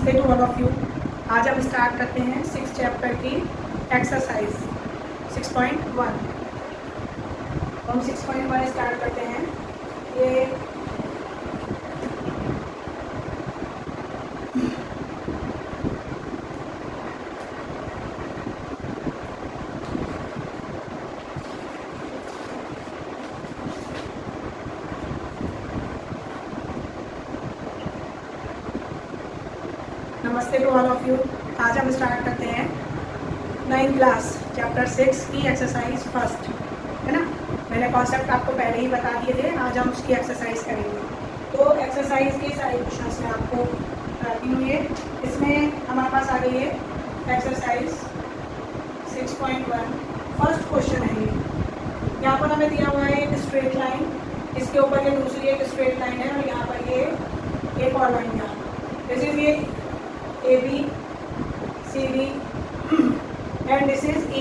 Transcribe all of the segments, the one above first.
नमस्ते to all of you. आज हम स्टार्ट करते हैं 6 चैप्टर की एक्सरसाइज 6.1। हम 6.1 स्टार्ट करते हैं। ये नमस्ते टू ऑल ऑफ यू। आज हम स्टार्ट करते हैं 9th क्लास चैप्टर 6 की एक्सरसाइज फर्स्ट, है ना। मैंने कॉन्सेप्ट आपको पहले ही बता दिए थे, आज हम उसकी एक्सरसाइज करेंगे। तो एक्सरसाइज के सारे क्वेश्चंस मैं आपको बताती हूँ। ये इसमें हमारे पास आ गई है एक्सरसाइज 6.1। फर्स्ट क्वेश्चन है ये। यहाँ पर हमें दिया हुआ है एक स्ट्रेट लाइन, इसके ऊपर ये दूसरी एक स्ट्रेट लाइन है और यहाँ पर ये एक और लाइन है। दिस इज ये AB, CD and this is E.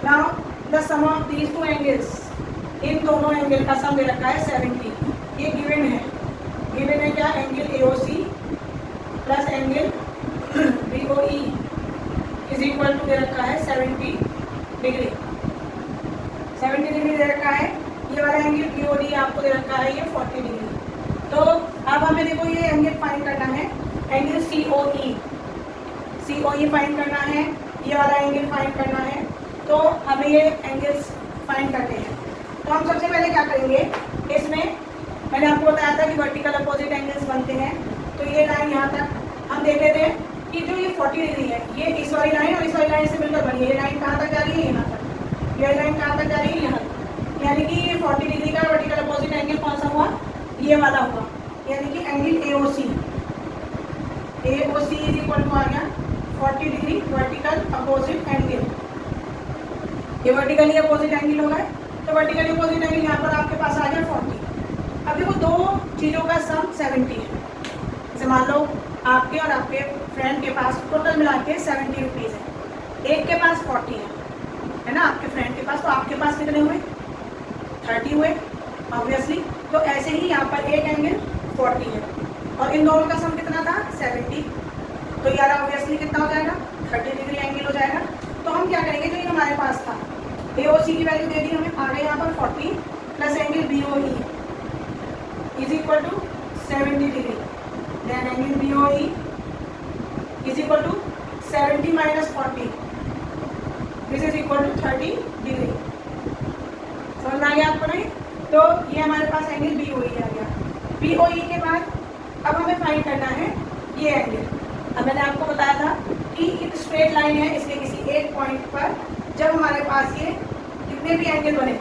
Now the sum of these two angles, इन दोनों एंगल का सम दे रखा है 70। ये गिवन है। गिवन है क्या? Angle AOC plus angle BOE is equal to दे रखा है 70 डिग्री। 70 डिग्री दे रखा है। ये वाला एंगल BOD आपको दे रखा है ये 40 डिग्री। तो अब हमें देखो ये एंगल फाइंड करना है, एंगल COE फाइंड करना है, ये वाला एंगल फाइंड करना है। तो हमें ये एंगल्स फाइंड करने हैं। तो हम सबसे पहले क्या करेंगे, इसमें मैंने आपको बताया था कि वर्टिकल अपोजिट एंगल्स बनते हैं। तो ये लाइन यहाँ तक हम देख लेते हैं कि जो ये 40 डिग्री है, ये इस वाली लाइन और इस वाली लाइन से मिलकर बनी है। ये लाइन कहाँ तक जा रही है? यहाँ तक। ये लाइन कहाँ तक जा रही है? यहाँ तक। यानी कि ये 40 डिग्री का वर्टिकल अपोजिट एंगल कौन सा हुआ? ये वाला हुआ, यानी कि angle AOC is equal to आ गया 40 डिग्री वर्टिकल अपोजिट एंगल। ये वर्टिकली अपोजिट एंगल होगा, तो वर्टिकली अपोजिट एंगल यहाँ पर आपके पास आ गया 40। अब देखो दो चीज़ों का सम 70 है। जैसे मान लो आपके और आपके फ्रेंड के पास टोटल मिला के 70 रुपीज़ है, एक के पास 40 है ना, आपके फ्रेंड के पास। तो आपके पास कितने हुए? 30 हुए ऑब्वियसली। तो ऐसे ही यहाँ पर एक एंगल 40 है और इन दोनों का सम कितना था? 70। तो यार ऑब्वियसली कितना हो जाएगा? 30 डिग्री एंगल हो जाएगा। तो हम क्या करेंगे, जो ये हमारे पास था AOC की वैल्यू दे दी हमें, आ गए यहाँ पर 40 plus angle BOE is equal to 70 degree. Then angle BOE is equal to 70 minus 40, this is equal to 30 degree. समझ में आ गया आपको? नहीं? तो ये हमारे पास एंगल BOE आ गया। BOE के बाद अब हमें फाइंड करना है ये एंगल। अब मैंने आपको बताया था कि एक स्ट्रेट लाइन है, इसके किसी एक पॉइंट पर जब हमारे पास ये कितने भी एंगल बने,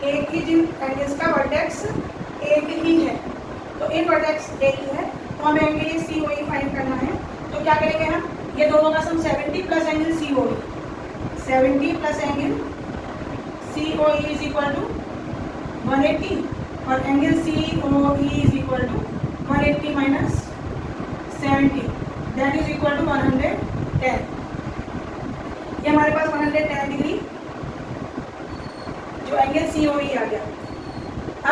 एक ही जिन एंगल्स का वर्टेक्स एक ही है, तो इन वर्टेक्स एक ही है, तो हमें एंगल ये COE फाइंड करना है। तो क्या करेंगे हम, ये दोनों का sum 70 plus angle COE, 70 plus angle COE is equal to 180 और angle COE is equal to 180 minus 70, that is equal to 110। ये हमारे पास 110 डिग्री जो एंगल COE आ गया।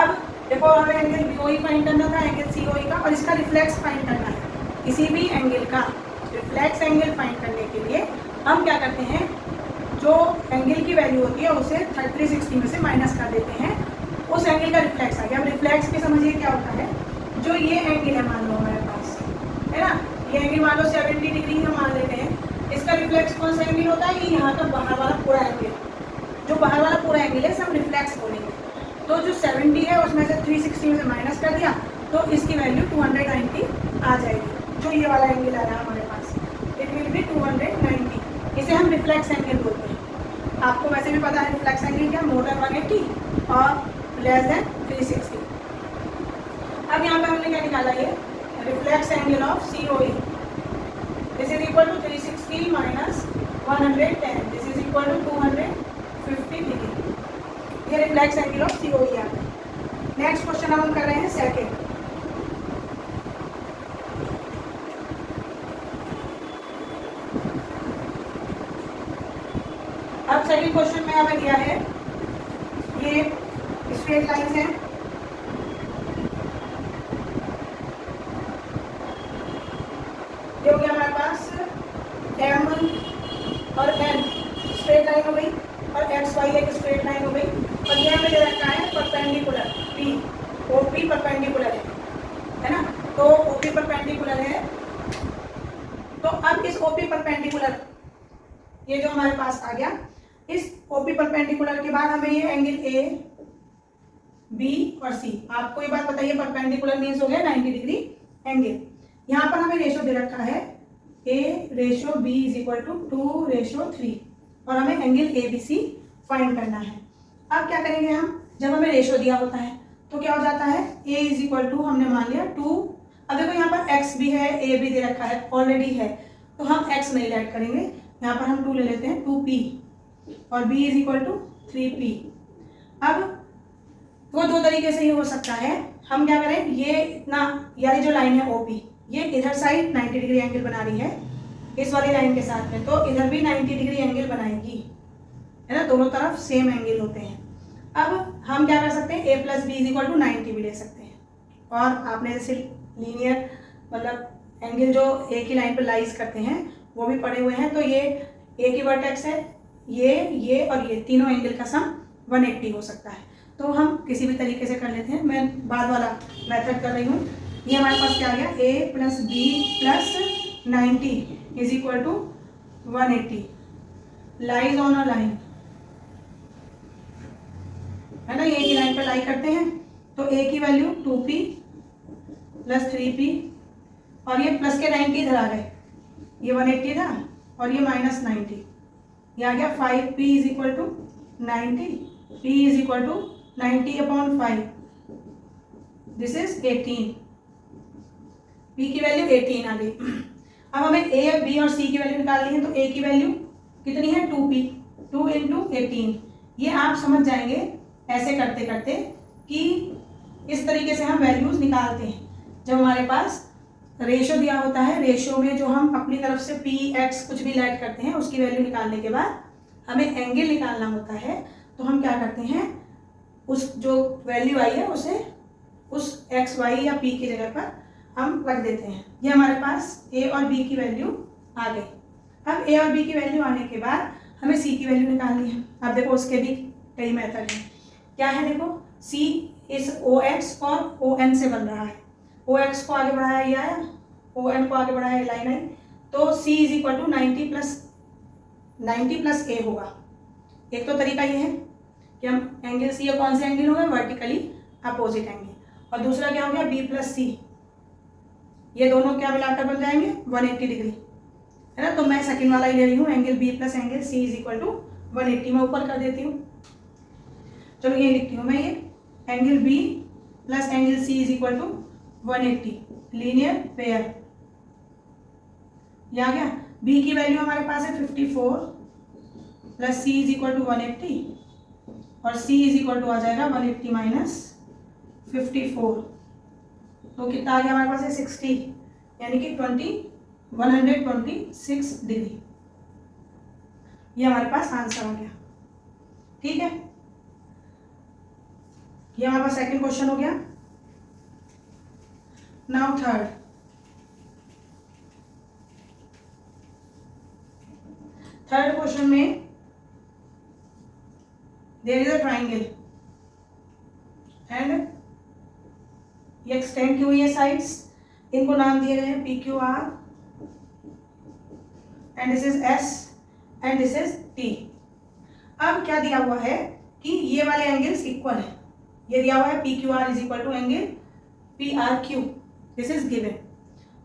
अब देखो हमें एंगल BOE फाइंड करना था, एंगल COE का, और इसका रिफ्लेक्स फाइंड करना है। किसी भी एंगल का रिफ्लेक्स एंगल फाइंड करने के लिए हम क्या करते हैं, जो एंगल की वैल्यू होती है उसे 360 में से माइनस कर देते हैं, उस एंगल का रिफ्लेक्स आ गया। अब रिफ्लेक्स के समझिए क्या होता है, जो ये एंगल है मान लो हमारे पास, है ना, ये एंगल मान लो 70 डिग्री हम मान लेते हैं। इसका रिफ्लेक्स कौन सा एंगल होता है? ये यहाँ का बाहर वाला पूरा एंगल, जो बाहर वाला पूरा एंगल है सब रिफ्लेक्स बोलेंगे। तो जो 70 है उसमें से 360 में से माइनस कर दिया, तो इसकी वैल्यू 290 आ जाएगी। जो ये वाला एंगल आ रहा है हमारे पास, इट विल बी 290। इसे हम रिफ्लेक्स एंगल बोलते हैं। आपको वैसे भी पता है रिफ्लेक्स एंगल क्या, मोर देन 180 और लेस देन 360। अब यहाँ पे हमने क्या निकाला, ये reflex angle of COE, this is equal to 360 minus 110, this is equal to 250 degree. ये रिफ्लेक्स एंगल ऑफ COE आ गया। नेक्स्ट क्वेश्चन हम कर रहे हैं सेकेंड। अब सेकेंड क्वेश्चन में हमें दिया है ये स्ट्रेट लाइन है, ये हो गया हमारे पास M और N स्ट्रेट लाइन हो गई, और XY एक स्ट्रेट लाइन हो गई, और ये हमें दे रखा है परपेंडिकुलर P, OP परपेंडिकुलर है ना। तो OP परपेंडिकुलर है, तो अब इस OP परपेंडिकुलर ये जो हमारे पास आ गया, इस OP परपेंडिकुलर के बाद हमें ये एंगल A, B और C, आपको ये बात बताइए परपेंडिकुलर मीन्स हो गया 90 डिग्री एंगल। यहाँ पर हमें रेशो दे रखा है A/B = 2/3, और हमें एंगल ABC फाइंड करना है। अब क्या करेंगे हम, जब हमें रेशो दिया होता है तो क्या हो जाता है, A = हमने मान लिया 2, अब देखो यहाँ पर x भी है, A भी दे रखा है ऑलरेडी है, तो हम x नहीं ऐड करेंगे, यहाँ पर हम 2 ले लेते हैं, 2p, और b = 3p। अब वो दो तरीके से ही हो सकता है, हम क्या करें, ये इतना यानी जो लाइन है OP, ये इधर साइड 90 डिग्री एंगल बना रही है इस वाली लाइन के साथ में, तो इधर भी 90 डिग्री एंगल बनाएगी, है ना, दोनों तरफ सेम एंगल होते हैं। अब हम क्या कर सकते हैं, A + B = 90 भी ले सकते हैं, और आपने जैसे लीनियर मतलब एंगल जो एक ही लाइन पर लाइज करते हैं वो भी पड़े हुए हैं, तो ये एक ही वर्टेक्स है, ये और ये तीनों एंगल का सम 180 हो सकता है। तो हम किसी भी तरीके से कर लेते हैं, मैं बाद वाला मेथड कर रही हूँ। ये हमारे पास क्या आ गया, A + B + 90 = 180 lies on a line, है ना, ये एक ही लाइन पर लाई करते हैं, तो A की वैल्यू 2p + 3p, और ये प्लस के 90 इधर आ गए, ये 180 था और ये -90, ये आ गया 5p = 90, p = 90/5, this is 18, p की वैल्यू 18 आ गई। अब हमें a, b और c की वैल्यू निकालनी है, तो a की वैल्यू कितनी है, 2p, 2 × 18। ये आप समझ जाएंगे ऐसे करते करते कि इस तरीके से हम वैल्यूज निकालते हैं। जब हमारे पास रेशो दिया होता है, रेशो में जो हम अपनी तरफ से p, x कुछ भी ऐड करते हैं, उसकी वैल्यू निकालने के बाद हमें एंगल निकालना होता है, तो हम क्या करते हैं, उस जो वैल्यू आई है उसे उस x, y या p की जगह पर हम रख देते हैं। ये हमारे पास a और b की वैल्यू आ गई। अब a और b की वैल्यू आने के बाद हमें c की वैल्यू निकालनी है। अब देखो उसके भी कई मेथड हैं। क्या है, देखो c इस OX और ON से बन रहा है, OX को आगे बढ़ाया ये आया, ON को आगे बढ़ाया लाइन आई, तो c = 90 + a होगा। एक तो तरीका ये है कि हम एंगल c या कौन से एंगल होगा, वर्टिकली अपोजिट एंगल, और दूसरा क्या हो गया, b + c, ये दोनों क्या मिलाकर बन जाएंगे 180 डिग्री, है ना। तो मैं सेकंड वाला ही ले रही हूँ, एंगल b + एंगल c = 180, मैं ऊपर कर देती हूँ, चलो ये लिखती हूँ मैं, ये angle b + angle c = 180 linear pair, ये आ गया। b की वैल्यू हमारे पास है 54 + c = 180, और c = आ जाएगा 180 - 54, तो कितना आ गया हमारे पास है 60, यानी कि 126 डिग्री, ये हमारे पास आंसर आ गया। ठीक है, ये हमारे पास सेकंड क्वेश्चन हो गया। नाउ थर्ड क्वेश्चन में there is a triangle and ये एक्सटेंड की हुई है साइड्स, इनको नाम दिए गए हैं PQR, and this is S and this is T। अब क्या दिया हुआ है कि ये वाले एंगल्स इक्वल है, ये दिया हुआ है PQR = angle PRQ, this is given,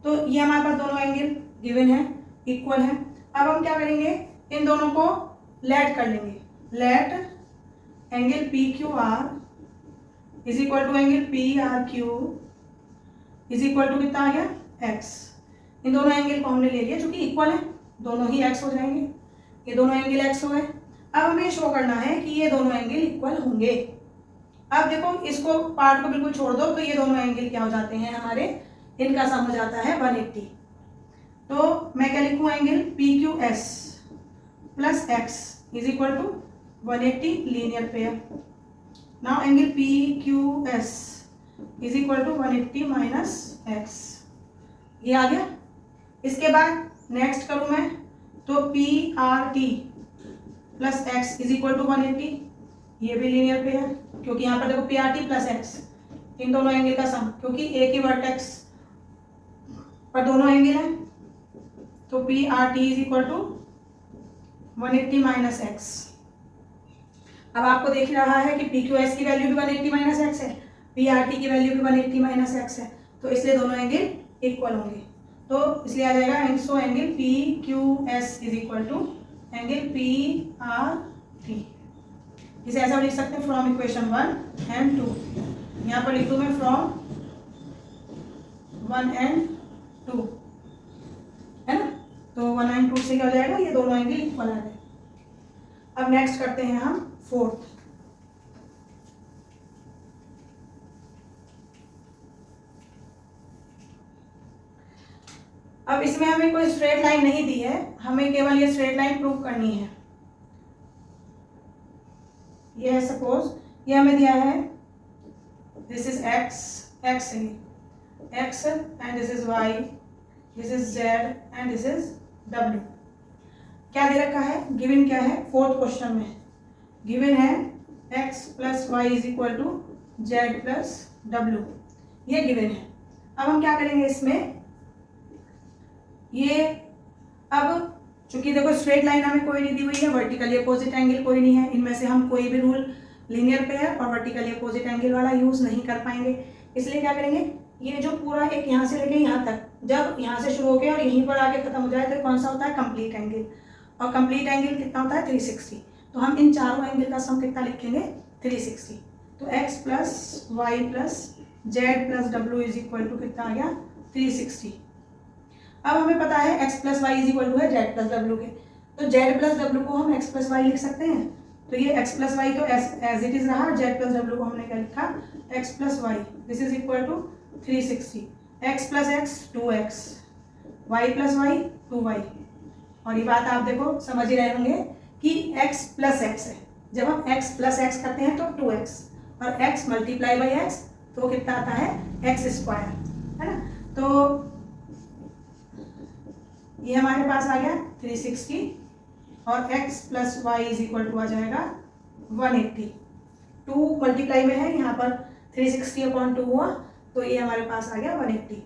तो ये हमारे पास दोनों एंगल गिवन है, इक्वल है। अब हम क्या करेंगे, इन दोनों को लेट कर लेंगे, let angle PQR = angle PRQ कितना आ गया x, इन दोनों एंगल को हमने ले लिया जो कि इक्वल है, दोनों ही x हो जाएंगे, ये दोनों एंगल x हो गए। अब हमें शो करना है कि ये दोनों एंगल इक्वल होंगे। अब देखो इसको पार्ट को बिल्कुल छोड़ दो, तो ये दोनों एंगल क्या हो जाते हैं हमारे, इनका सम हो जाता है 180। तो मैं क्या लिखूँ, angle PQS + x = 180 linear pair. Now angle PQS = 180 - x, ये आ गया। इसके बाद नेक्स्ट करूँ मैं तो PRT plus x is equal to 180, ये भी लीनियर पे है क्योंकि यहाँ पर देखो PRT प्लस एक्स इन दोनों एंगल का सम, क्योंकि एक ही वर्टेक्स पर दोनों एंगल है, तो PRT is equal to 180 minus x. अब आपको देख रहा है कि PQS की वैल्यू भी 180 माइनस एक्स है, PRT की वैल्यू भी 180 माइनस एक्स है, तो इसलिए दोनों एंगल इक्वल होंगे, तो इसलिए आ जाएगा so angle PQS is equal to angle PRT। इसे ऐसा लिख सकते हैं फ्रॉम इक्वेशन 1 एंड 2, यहाँ पर लिख दूँ मैं फ्रॉम 1 एंड 2, है ना, तो 1 एंड 2 से क्या हो जाएगा, ये दोनों एंगल इक्वल आ गए। अब नेक्स्ट करते हैं हम फोर्थ। अब इसमें हमें कोई स्ट्रेट लाइन नहीं दी है, हमें केवल ये स्ट्रेट लाइन प्रूव करनी है। ये है सपोज, ये हमें दिया है this is x and this is y, this is z and this is w। क्या दे रखा है, गिवन क्या है, फोर्थ क्वेश्चन में गिवन है x plus y is equal to z plus डब्ल्यू, ये गिवन है। अब हम क्या करेंगे इसमें, ये अब चूंकि देखो स्ट्रेट लाइन हमें कोई नहीं दी हुई है, वर्टिकली अपोजिट एंगल कोई नहीं है, इनमें से हम कोई भी रूल लीनियर पेयर और वर्टिकली अपोजिट एंगल वाला यूज नहीं कर पाएंगे, इसलिए क्या करेंगे, ये जो पूरा एक यहाँ से लेके यहाँ तक, जब यहाँ से शुरू होकर और यहीं पर आके खत्म हो जाए तो कौन सा होता है, कंप्लीट एंगल, और कंप्लीट एंगल कितना होता है 360, तो हम इन चारों एंगल का सम कितना लिखेंगे 360, तो x plus y plus z plus डब्ल्यू इज इक्वल टू कितना आ गया 360। अब हमें पता है x plus y is equal to है जेड प्लस डब्ल्यू के, तो जेड प्लस डब्ल्यू को हम x प्लस वाई लिख सकते हैं, तो ये x प्लस वाई तो एज इट इज रहा, जेड प्लस डब्ल्यू को हमने क्या लिखा x plus y, this is equal to 360, x plus x 2x, y plus y 2y, और ये बात आप देखो समझ ही रहे होंगे कि x प्लस एक्स है, जब हम x प्लस एक्स करते हैं तो 2x, और x मल्टीप्लाई बाई x तो कितना आता है x स्क्वायर, है ना, तो ये हमारे पास आ गया 360 और x plus y is equal to आ जाएगा 180, 2 मल्टीप्लाई में है यहाँ पर 360 अपॉन 2 हुआ, तो ये हमारे पास आ गया 180।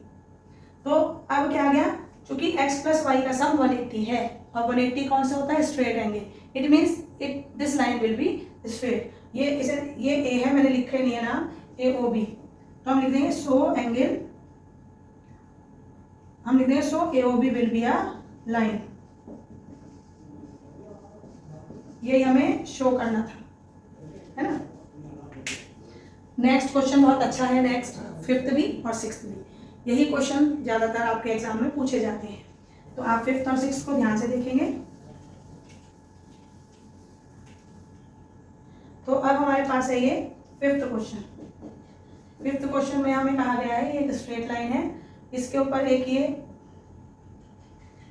तो अब क्या आ गया, चूंकि x प्लस वाई का सम 180 है और 180 कौन सा होता है, straight angle, it means it this line will be straight, ये a है, मैंने लिखे नहीं है नाम AOB, तो हम लिख देंगे सो एंगल, हम लिख देंगे सो AOB will be a line, ये हमें शो करना था, है ना। नेक्स्ट क्वेश्चन बहुत अच्छा है, नेक्स्ट 5th भी और 6th भी, यही क्वेश्चन ज्यादातर आपके एग्जाम में पूछे जाते हैं, तो आप 5th और 6th को ध्यान से देखेंगे। तो अब हमारे पास है ये 5th क्वेश्चन। 5th क्वेश्चन में हमें कहा गया है ये एक स्ट्रेट लाइन है, इसके ऊपर एक ये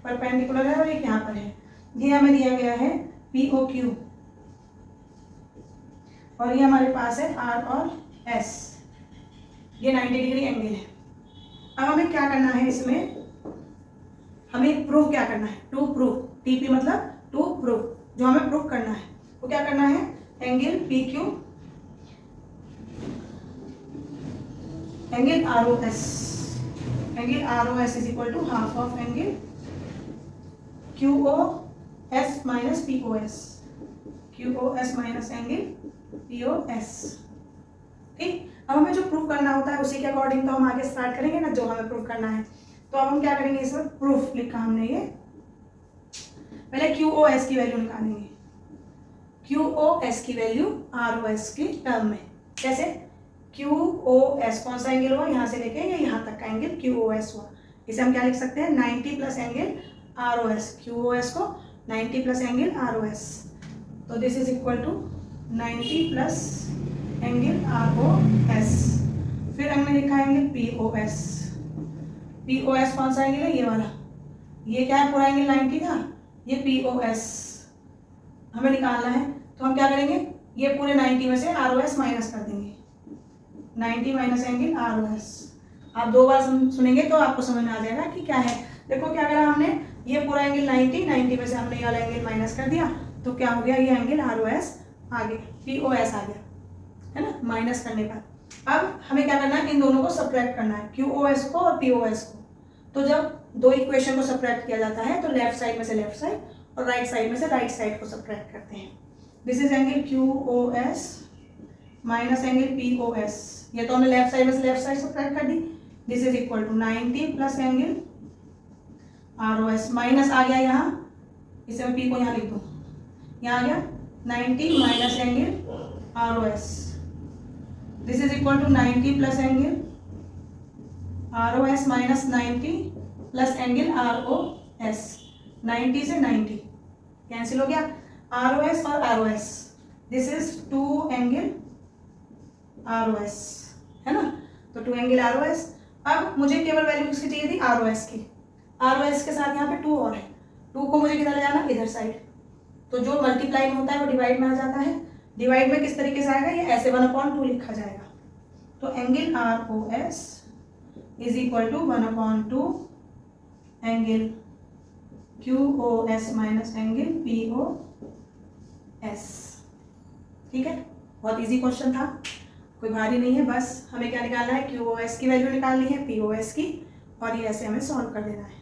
परपेंडिकुलर है और एक यहाँ पर है, ये हमें दिया गया है POQ, और ये हमारे पास है R और S, ये 90 डिग्री एंगल है। अब हमें क्या करना है, इसमें हमें प्रूव क्या करना है, टू प्रूव, TP मतलब टू प्रूव, जो हमें प्रूव करना है वो क्या करना है, angle PQ angle ROS is equal to half of angle QOS minus QOS minus angle POS। ठीक, अब हमें जो प्रूफ करना होता है उसी के अकॉर्डिंग तो हम आगे स्टार्ट करेंगे ना, जो हमें प्रूफ करना है, तो अब हम क्या करेंगे, इसमें प्रूफ लिखा हमने, ये पहले QOS की वैल्यू निकालेंगे, QOS की वैल्यू ROS की टर्म में, जैसे QOS कौन सा एंगल हुआ, यहाँ से लेके ये यहाँ तक का एंगल QOS हुआ, इसे हम क्या लिख सकते हैं 90 प्लस एंगल ROS, QOS को 90 प्लस एंगल ROS, तो this is equal to 90 plus angle ROS, फिर हमने लिखा एंगल POS कौन सा एंगल है, ये वाला, ये क्या है पूरा एंगल 90 था, ये POS हमें निकालना है, तो हम क्या करेंगे, ये पूरे 90 में से ROS माइनस कर देंगे, 90 माइनस एंगल ROS, आप 2 बार सुनेंगे तो आपको समझ में आ जाएगा कि क्या है, देखो क्या करा हमने, ये पूरा एंगल 90 में से हमने ये वाला एंगल माइनस कर दिया, तो क्या हो गया, ये एंगल ROS आ गया, POS आ गया, है ना, माइनस करने पर। अब हमें क्या करना है, इन दोनों को सब्ट्रैक्ट करना है, QOS को और POS को। तो जब दो इक्वेशन को सब्ट्रैक्ट किया जाता है तो लेफ्ट साइड में से लेफ्ट साइड और राइट साइड में से राइट साइड को सब्ट्रैक्ट करते हैं। This is angle QOS minus angle POS, ये तो हमने लेफ्ट साइड में से लेफ्ट साइड सब्ट्रैक्ट कर दी। This is equal to 90 plus angle ROS, minus आ गया यहाँ, इसे मैं P को यहाँ लिख दूँ, यहाँ आ गया 90 minus angle ROS, this is equal to 90 plus angle ROS minus 90 plus angle ROS, 90 से 90 कैंसिल हो गया, ROS और ROS, this is 2 angle ROS, है ना, तो 2 एंगल ROS। अब मुझे केवल वैल्यू किसकी चाहिए थी, ROS की। ROS के साथ यहाँ पे 2 और है, 2 को मुझे किधर ले जाना, इधर साइड, तो जो मल्टीप्लाई में होता है वो डिवाइड में आ जाता है। डिवाइड में किस तरीके से आएगा, ये ऐसे 1/2 लिखा जाएगा, तो angle ROS is equal to 1/2 angle QOS minus angle POS। ठीक है, बहुत इजी क्वेश्चन था, कोई भारी नहीं है, बस हमें क्या निकालना है, QOS की वैल्यू निकालनी है, POS की, और ये ऐसे हमें सॉल्व कर देना है।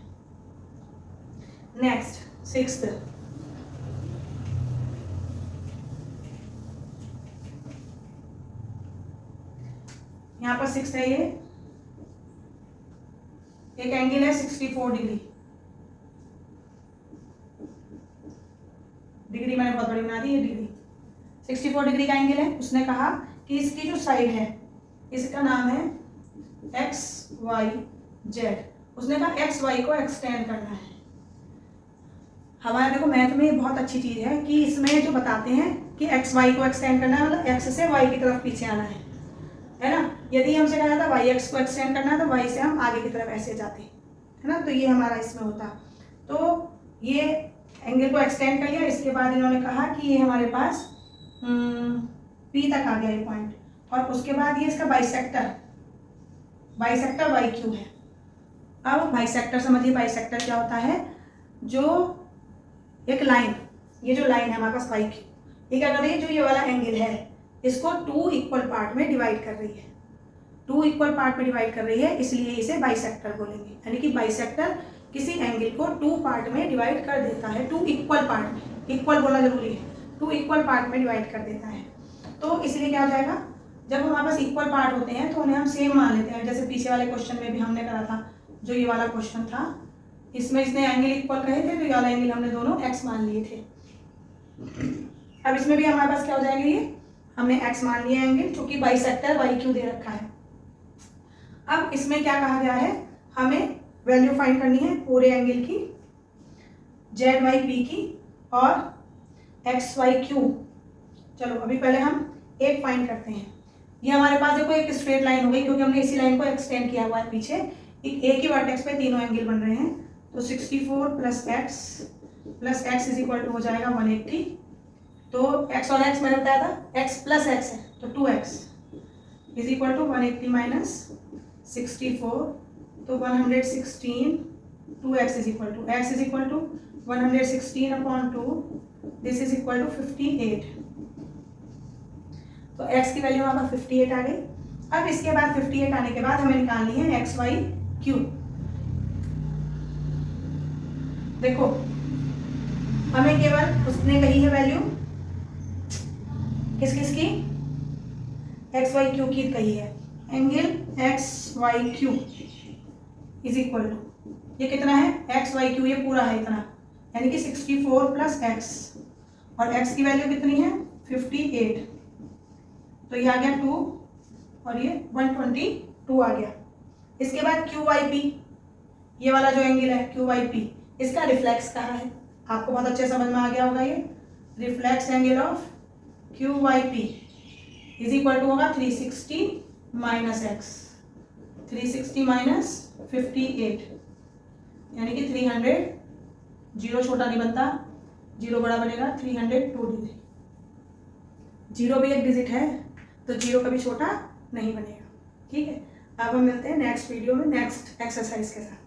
नेक्स्ट 6th, यहाँ पर 6 है, ये एक एंगल है 64 डिग्री मैंने बहुत बड़ी बना दी, ये डिग्री 64 डिग्री का एंगल है। उसने कहा कि इसकी जो साइड है इसका नाम है XYZ। उसने कहा XY को एक्सटेंड करना है। हमारे देखो मैथ में ये बहुत अच्छी चीज है कि इसमें जो बताते हैं कि XY को एक्सटेंड करना है, मतलब X से Y की तरफ पीछे आना है ना। यदि हमसे कहा जाता YX को एक्सटेंड करना है तो Y से हम आगे की तरफ ऐसे जाते, है ना, तो ये हमारा इसमें होता। तो ये एंगल को एक्सटेंड कर लिया, इसके बाद इन्होंने कहा कि ये हमारे पास P तक आ गया ये पॉइंट, और उसके बाद ये इसका बाइसेक्टर YQ है। अब बाइसेक्टर समझिए, बाइसेक्टर क्या होता है, जो एक लाइन, ये जो लाइन है हमारे पास YQ, ये क्या कर रही है, जो ये वाला एंगल है इसको 2 इक्वल पार्ट में डिवाइड कर रही है, 2 इक्वल पार्ट में डिवाइड कर रही है, इसलिए इसे बाइसेक्टर बोलेंगे। यानी कि बाइसेक्टर किसी एंगल को 2 पार्ट में डिवाइड कर देता है, 2 इक्वल पार्ट में, इक्वल बोलना जरूरी है, 2 इक्वल पार्ट में डिवाइड कर देता है। तो इसलिए क्या हो जाएगा, जब हमारे पास इक्वल पार्ट होते हैं तो उन्हें हम सेम मान लेते हैं। जैसे पीछे वाले क्वेश्चन में भी हमने करा था, जो ये वाला क्वेश्चन था, इसमें इसने एंगल इक्वल कहे थे, तो ये वाला एंगल हमने दोनों x मान लिए थे। अब इसमें भी हमारे पास क्या हो जाएगा, ये हमने x मान लिया एंगल, चूंकि बाइसेक्टर YQ दे रखा है। अब इसमें क्या कहा गया है, हमें वैल्यू फाइंड करनी है पूरे एंगल की, ZYP की और XYQ। चलो अभी पहले हम एक फाइंड करते हैं। ये हमारे पास देखो एक स्ट्रेट लाइन हो गई, क्योंकि हमने इसी लाइन को एक्सटेंड किया हुआ है पीछे, एक ही वर्टेक्स पे तीनों एंगल बन रहे हैं। तो 64 plus x is equal to हो जाएगा 180। तो x और x मैंने बताया था, x प्लस x है तो 2x is equal to 180 minus 64, तो 116, 2x is equal to x is equal to 116/2, this is equal to 58। तो x की वैल्यू हमारे पास 58 आ गई। अब इसके बाद 58 आने के बाद हमें निकालनी है XYQ। देखो हमें केवल उसने कही है वैल्यू किस किस की, XYQ की कही है। Angle XYQ is equal to, ये कितना है XYQ, ये पूरा है इतना, यानी कि 64 प्लस x, और x की वैल्यू कितनी है 58, तो ये आ गया 2 और ये 122 आ गया। इसके बाद QYP, ये वाला जो एंगल है QYP, इसका रिफ्लेक्स कहाँ है, आपको बहुत अच्छे समझ में आ गया होगा। ये reflex angle of QYP is equal to होगा 360 माइनस x, 360 माइनस 58, यानी कि 300, जीरो छोटा नहीं बनता, जीरो बड़ा बनेगा, 302 डिग्री। जीरो भी एक डिजिट है तो जीरो कभी छोटा नहीं बनेगा। ठीक है, अब हम मिलते हैं नेक्स्ट वीडियो में नेक्स्ट एक्सरसाइज के साथ।